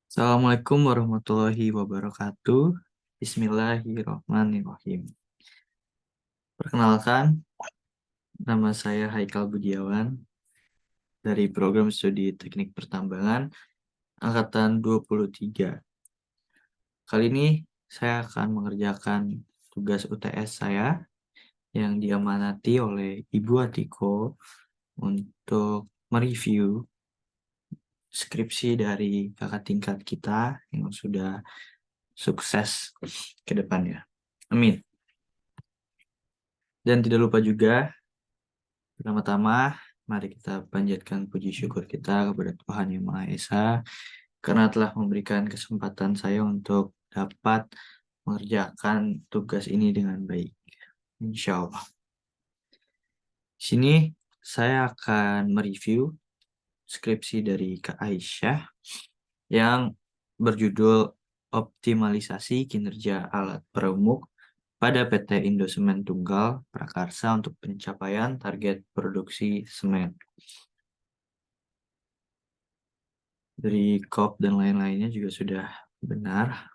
Assalamualaikum warahmatullahi wabarakatuh. Bismillahirrahmanirrahim. Perkenalkan, nama saya Haikal Budiawan dari program studi Teknik Pertambangan angkatan 23. Kali ini saya akan mengerjakan tugas UTS saya yang diamanati oleh Ibu Atiko untuk mereview skripsi dari kakak tingkat kita yang sudah sukses ke depannya. Amin. Dan tidak lupa juga, pertama-tama, mari kita panjatkan puji syukur kita kepada Tuhan Yang Maha Esa karena telah memberikan kesempatan saya untuk dapat mengerjakan tugas ini dengan baik. Insya Allah. Di sini saya akan mereview skripsi dari Kak Aisyah yang berjudul Optimalisasi Kinerja Alat Perumuk pada PT Indosemen Tunggal Prakarsa untuk pencapaian target produksi semen. Dari COP dan lain-lainnya juga sudah benar.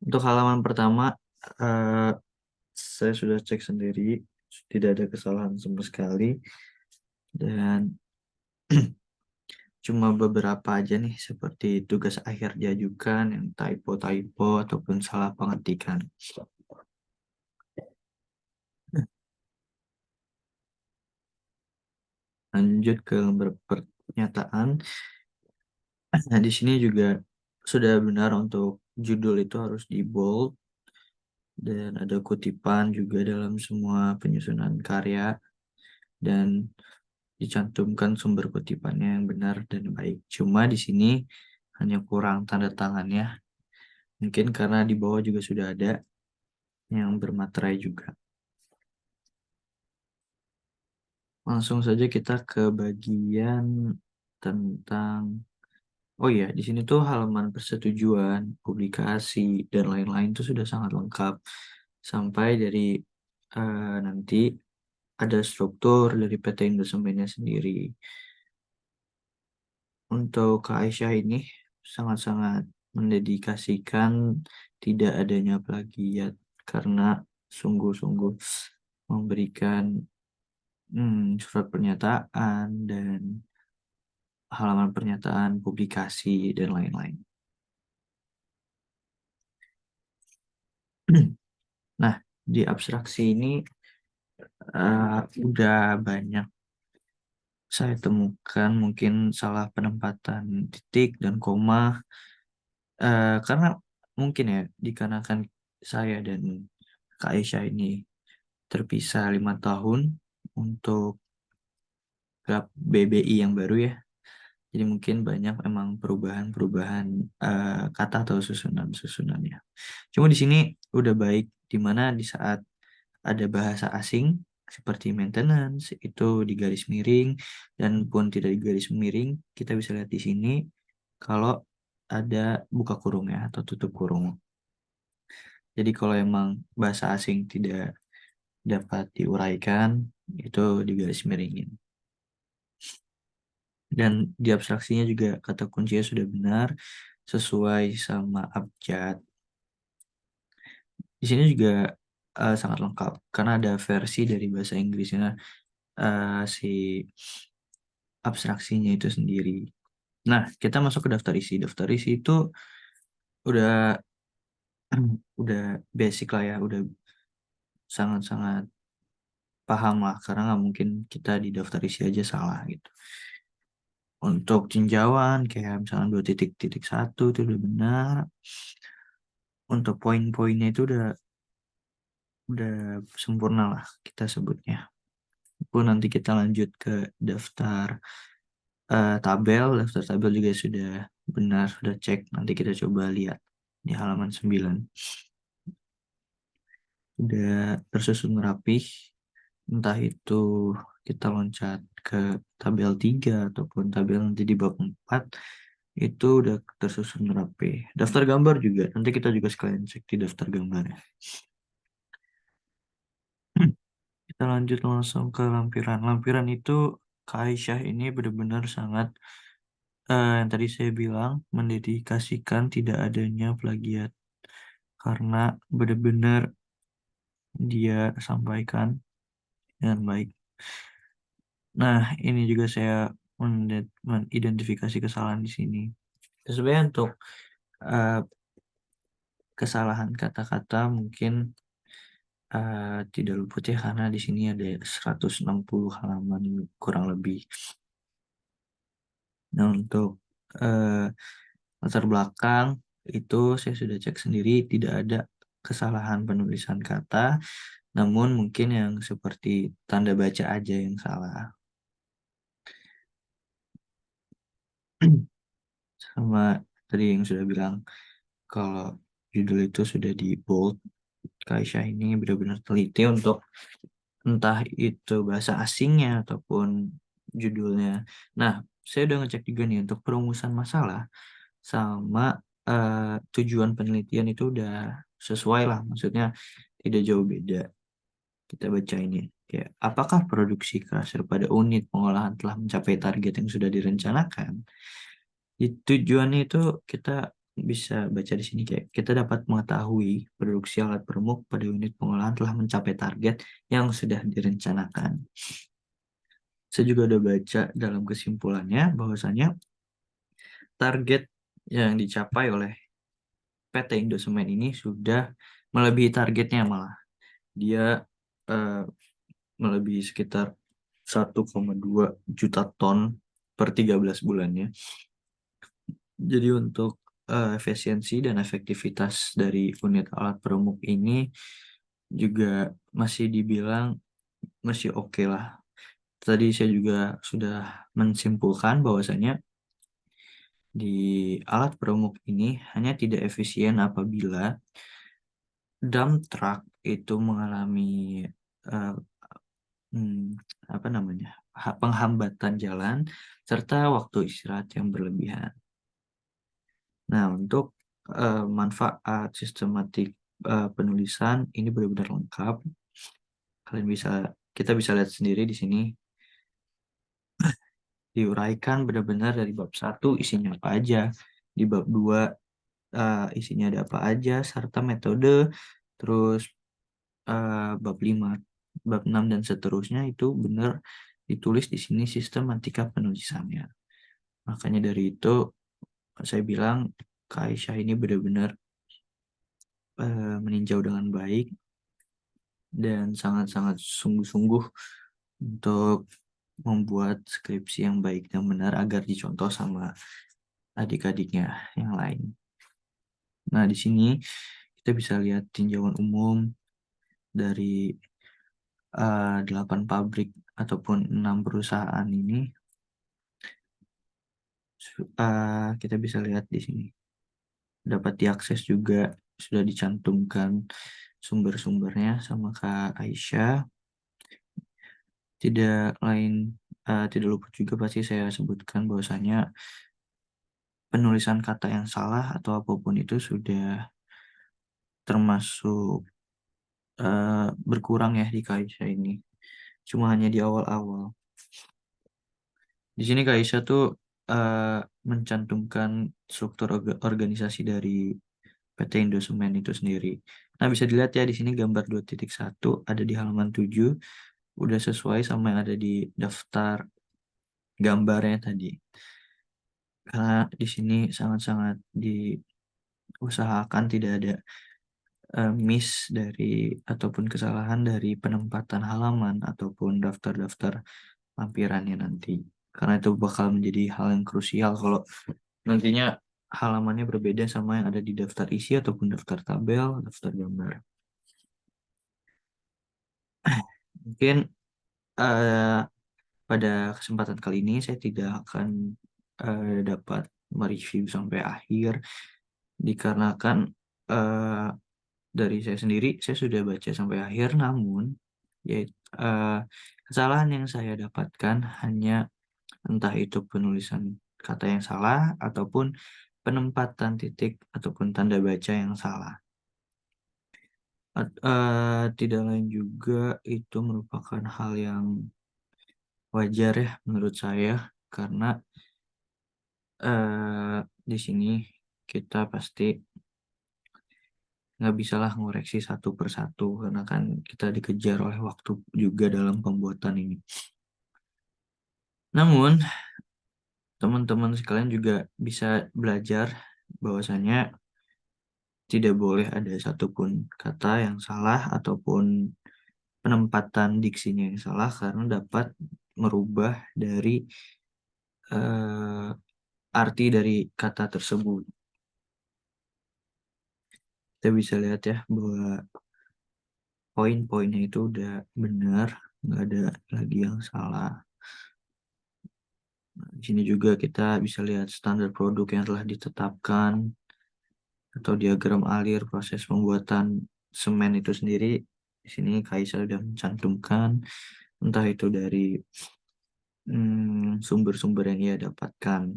Untuk halaman pertama, saya sudah cek sendiri, tidak ada kesalahan sama sekali. Dan cuma beberapa aja nih, seperti tugas akhir diajukan yang typo-typo ataupun salah pengetikan. Lanjut ke lembar pernyataan. Nah, di sini juga sudah benar untuk judul itu harus di bold dan ada kutipan juga dalam semua penyusunan karya dan dicantumkan sumber kutipannya yang benar dan baik. Cuma di sini hanya kurang tanda tangannya. Mungkin karena di bawah juga sudah ada yang bermaterai juga. Langsung saja kita ke bagian tentang iya, di sini tuh halaman persetujuan, publikasi, dan lain-lain tuh sudah sangat lengkap. Sampai dari nanti ada struktur dari PT Indosemennya sendiri. Untuk Kak Aisyah ini sangat-sangat mendedikasikan tidak adanya plagiat karena sungguh-sungguh memberikan surat pernyataan dan halaman pernyataan, publikasi, dan lain-lain. Nah, di abstraksi ini udah banyak saya temukan mungkin salah penempatan titik dan koma karena mungkin ya dikarenakan saya dan Kak Aisyah ini terpisah 5 tahun untuk gap BBI yang baru ya. Jadi mungkin banyak emang perubahan-perubahan kata atau susunan-susunannya. Cuma di sini udah baik di mana di saat ada bahasa asing seperti maintenance itu di garis miring dan pun tidak di garis miring, kita bisa lihat di sini kalau ada buka kurung ya atau tutup kurung. Jadi kalau emang bahasa asing tidak dapat diuraikan itu di garis miringin. Dan di abstraksinya juga kata kuncinya sudah benar sesuai sama abjad. Di sini juga sangat lengkap karena ada versi dari bahasa Inggrisnya si abstraksinya itu sendiri. Nah, kita masuk ke daftar isi. Daftar isi itu udah udah basic lah ya, udah sangat-sangat paham lah karena nggak mungkin kita di daftar isi aja salah gitu. Untuk tinjauan kayak misalnya 2.1 itu udah benar. Untuk poin-poinnya itu udah sempurna lah kita sebutnya. Pun nanti kita lanjut ke daftar daftar tabel juga sudah benar, sudah cek. Nanti kita coba lihat di halaman 9. Udah tersusun rapih, entah itu kita loncat ke tabel 3 ataupun tabel nanti di bab 4 itu udah tersusun rapi. Daftar gambar juga, nanti kita juga sekalian cek di daftar gambarnya. Kita lanjut langsung ke lampiran. Lampiran itu Kak Aisyah ini benar-benar sangat yang tadi saya bilang mendedikasikan tidak adanya plagiat karena benar-benar dia sampaikan dengan baik. Nah, ini juga saya mengidentifikasi kesalahan di sini. Sebenarnya untuk eh, kesalahan kata-kata mungkin tidak luput ya karena di sini ada 160 halaman kurang lebih. Nah, untuk eh, latar belakang itu saya sudah cek sendiri tidak ada kesalahan penulisan kata, namun mungkin yang seperti tanda baca aja yang salah. Sama tadi yang sudah bilang kalau judul itu sudah di bold, Kaisha ini benar-benar teliti untuk entah itu bahasa asingnya ataupun judulnya. Nah, saya udah ngecek juga nih untuk perumusan masalah sama tujuan penelitian itu udah sesuai lah, maksudnya tidak jauh beda. Kita baca ini kayak apakah produksi kasir pada unit pengolahan telah mencapai target yang sudah direncanakan. Di tujuannya itu kita bisa baca di sini kayak kita dapat mengetahui produksi alat permuk pada unit pengolahan telah mencapai target yang sudah direncanakan. Saya juga udah baca dalam kesimpulannya bahwasanya target yang dicapai oleh PT Indosemen ini sudah melebihi targetnya malah. Dia eh, melebihi sekitar 1,2 juta ton per 13 bulannya. Jadi untuk efisiensi dan efektivitas dari unit alat perumuk ini juga masih dibilang masih oke lah. Tadi saya juga sudah menyimpulkan bahwasanya di alat perumuk ini hanya tidak efisien apabila dump truck itu mengalami eh, hmm, apa namanya penghambatan jalan serta waktu istirahat yang berlebihan. Nah, untuk manfaat sistematik penulisan ini benar-benar lengkap. Kalian bisa kita bisa lihat sendiri di sini diuraikan benar-benar dari bab satu isinya apa aja, di bab 2 isinya ada apa aja serta metode, terus bab 5, bab 6 dan seterusnya itu benar ditulis di sini sistematika penulisannya. Makanya dari itu saya bilang Kak Aisyah ini benar-benar meninjau dengan baik dan sangat-sangat sungguh-sungguh untuk membuat skripsi yang baik dan benar agar dicontoh sama adik-adiknya yang lain. Nah, di sini kita bisa lihat tinjauan umum dari 8 pabrik ataupun 6 perusahaan ini. Kita bisa lihat di sini. Dapat diakses juga, sudah dicantumkan sumber-sumbernya sama Kak Aisyah. Tidak luput juga pasti saya sebutkan bahwasanya penulisan kata yang salah atau apapun itu sudah termasuk berkurang ya di Kaisha ini. Cuma hanya di awal-awal. Di sini Kaisha tuh eh, mencantumkan struktur organisasi dari PT Indosemen itu sendiri. Nah, bisa dilihat ya di sini gambar 2.1 ada di halaman 7 udah sesuai sama yang ada di daftar gambarnya tadi. Karena di sini sangat-sangat diusahakan tidak ada miss dari ataupun kesalahan dari penempatan halaman ataupun daftar-daftar lampirannya nanti. Karena itu bakal menjadi hal yang krusial kalau nantinya halamannya berbeda sama yang ada di daftar isi ataupun daftar tabel, daftar gambar. Mungkin eh, pada kesempatan kali ini saya tidak akan dapat mereview sampai akhir dikarenakan eh, dari saya sendiri saya sudah baca sampai akhir namun yaitu kesalahan yang saya dapatkan hanya entah itu penulisan kata yang salah ataupun penempatan titik ataupun tanda baca yang salah. Tidak lain juga itu merupakan hal yang wajar ya menurut saya karena eh di sini kita pasti nggak bisalah ngoreksi satu persatu karena kan kita dikejar oleh waktu juga dalam pembuatan ini. Namun, teman-teman sekalian juga bisa belajar bahwasanya tidak boleh ada satupun kata yang salah ataupun penempatan diksinya yang salah karena dapat merubah dari eh, arti dari kata tersebut. Kita bisa lihat ya bahwa poin-poinnya itu udah benar, nggak ada lagi yang salah. Di sini juga kita bisa lihat standar produk yang telah ditetapkan atau diagram alir proses pembuatan semen itu sendiri. Di sini Kaisa sudah mencantumkan entah itu dari sumber-sumber yang ia dapatkan.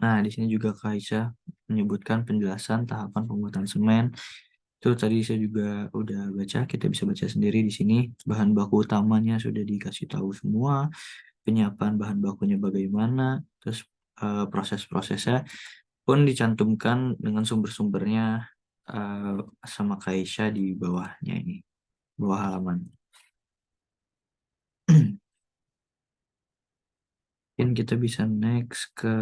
Nah, di sini juga Kaisa menyebutkan penjelasan tahapan pembuatan semen. Itu tadi saya juga udah baca, kita bisa baca sendiri di sini. Bahan baku utamanya sudah dikasih tahu semua, penyiapan bahan bakunya bagaimana, terus proses-prosesnya pun dicantumkan dengan sumber-sumbernya eh, sama Kaisha di bawahnya ini, bawah halaman. Mungkin kita bisa next ke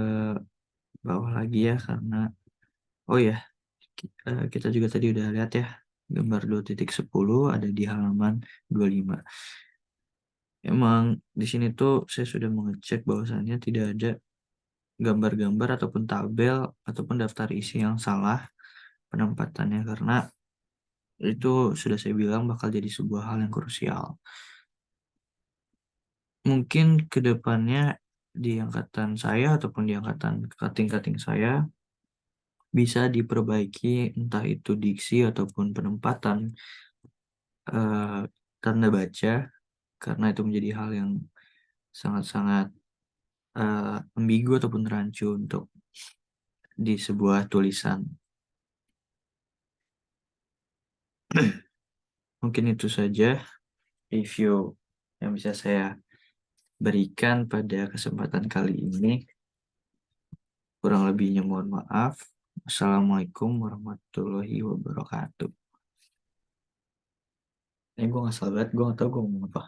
bawah lagi ya karena oh ya kita juga tadi udah lihat ya gambar 2.10 ada di halaman 25. Emang di sini tuh saya sudah mengecek bahwasannya tidak ada gambar-gambar ataupun tabel ataupun daftar isi yang salah penempatannya karena itu sudah saya bilang bakal jadi sebuah hal yang krusial. Mungkin ke depannya di angkatan saya ataupun di angkatan kating-kating saya bisa diperbaiki entah itu diksi ataupun penempatan eh, tanda baca karena itu menjadi hal yang sangat-sangat ambigu ataupun rancu untuk di sebuah tulisan. Mungkin itu saja review yang bisa saya berikan pada kesempatan kali ini. Kurang lebihnya mohon maaf. Assalamualaikum warahmatullahi wabarakatuh. Ini gue nggak salah banget, gue nggak tahu gue ngomong apa.